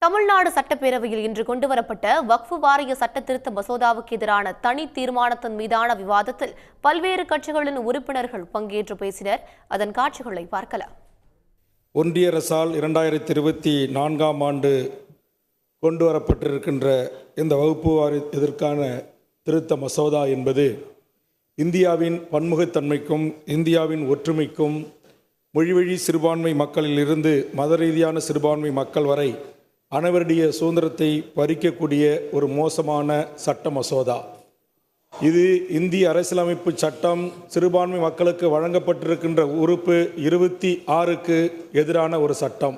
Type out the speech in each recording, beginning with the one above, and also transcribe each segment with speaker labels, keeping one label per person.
Speaker 1: தமிழ்நாடு சட்டப்பேரவையில் இன்று கொண்டுவரப்பட்ட வக்ஃபு வாரிய சட்ட திருத்த மசோதாவுக்கு எதிரான தனி தீர்மானத்தின் மீதான விவாதத்தில் பல்வேறு கட்சிகளின் உறுப்பினர்கள் பங்கேற்று பேசினர். அதன் காட்சிகளை பார்க்கலாம்.
Speaker 2: ஒன்றிய அரசால் 2024ஆம் ஆண்டு கொண்டுவரப்பட்டிருக்கின்ற இந்த வகுப்பு வாரி இதற்கான திருத்த மசோதா என்பது இந்தியாவின் பன்முகத்தன்மைக்கும் இந்தியாவின் ஒற்றுமைக்கும் மொழிவழி சிறுபான்மை மக்களிலிருந்து மத ரீதியான சிறுபான்மை மக்கள் வரை அனைவருடைய சுதந்திரத்தை பறிக்கக்கூடிய ஒரு மோசமான சட்ட மசோதா. இது இந்திய அரசியலமைப்பு சட்டம் சிறுபான்மை மக்களுக்கு வழங்கப்பட்டிருக்கின்ற உறுப்பு 26க்கு எதிரான ஒரு சட்டம்.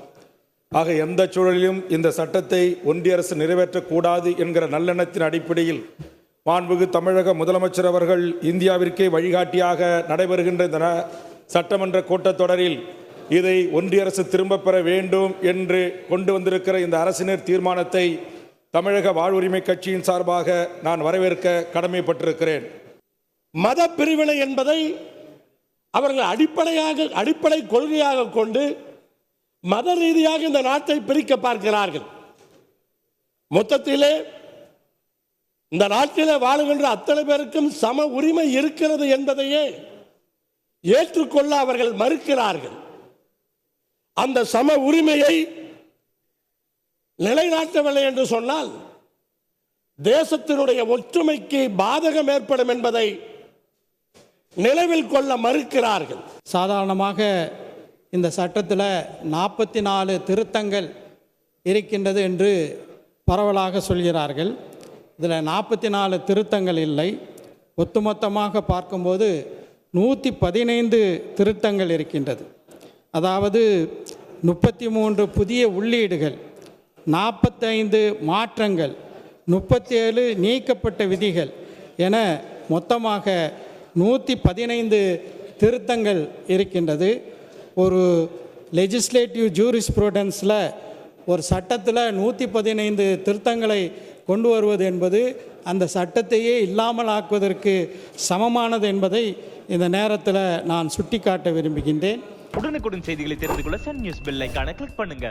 Speaker 2: ஆக எந்த சூழலிலும் இந்த சட்டத்தை ஒன்றிய அரசு நிறைவேற்றக்கூடாது என்கிற நல்லெண்ணத்தின் அடிப்படையில் மாண்புமிகு தமிழக முதலமைச்சர் அவர்கள் இந்தியாவிற்கே வழிகாட்டியாக நடைபெறுகின்ற இந்த சட்டமன்ற கூட்டத்தொடரில் இதை ஒன்றிய அரசு திரும்ப பெற வேண்டும் என்று கொண்டு வந்திருக்கிற இந்த அரசினர் தீர்மானத்தை தமிழக வாழ்வுரிமை கட்சியின் சார்பாக நான் வரவேற்க கடமைப்பட்டிருக்கிறேன்.
Speaker 3: மத பிரிவினை என்பதை அவர்கள் அடிப்படை கொள்கையாக கொண்டு மத ரீதியாக இந்த நாட்டை பிரிக்க பார்க்கிறார்கள். மொத்தத்திலே இந்த நாட்டிலே வாழுகின்ற அத்தனை பேருக்கும் சம உரிமை இருக்கிறது என்பதையே ஏற்றுக்கொள்ள அவர்கள் மறுக்கிறார்கள். அந்த சம உரிமையை நிலைநாட்டவில்லை என்று சொன்னால் தேசத்தினுடைய ஒற்றுமைக்கு பாதகம் ஏற்படும் என்பதை நினைவில் கொள்ள மறுக்கிறார்கள்.
Speaker 4: சாதாரணமாக இந்த சட்டத்தில் 44 திருத்தங்கள் இருக்கின்றது என்று பரவலாக சொல்கிறார்கள். இதில் 44 திருத்தங்கள் இல்லை. ஒட்டுமொத்தமாக பார்க்கும்போது 115 திருத்தங்கள் இருக்கின்றது. அதாவது 33 புதிய உள்ளீடுகள், 45 மாற்றங்கள், 37 நீக்கப்பட்ட விதிகள் என மொத்தமாக 115 திருத்தங்கள் இருக்கின்றது. ஒரு லெஜிஸ்லேட்டிவ் ஜூரிஸ்ப்ரூடன்ஸில் ஒரு சட்டத்தில் 115 திருத்தங்களை கொண்டு வருவது என்பது அந்த சட்டத்தையே இல்லாமல் ஆக்குவதற்கு சமமானது என்பதை இந்த நேரத்தில் நான் சுட்டிக்காட்ட விரும்புகின்றேன்.
Speaker 5: உடனுக்குடன் செய்திகளை தெரிந்து கொள்ள சன் நியூஸ் பெல் ஐகானை கிளிக் பண்ணுங்க.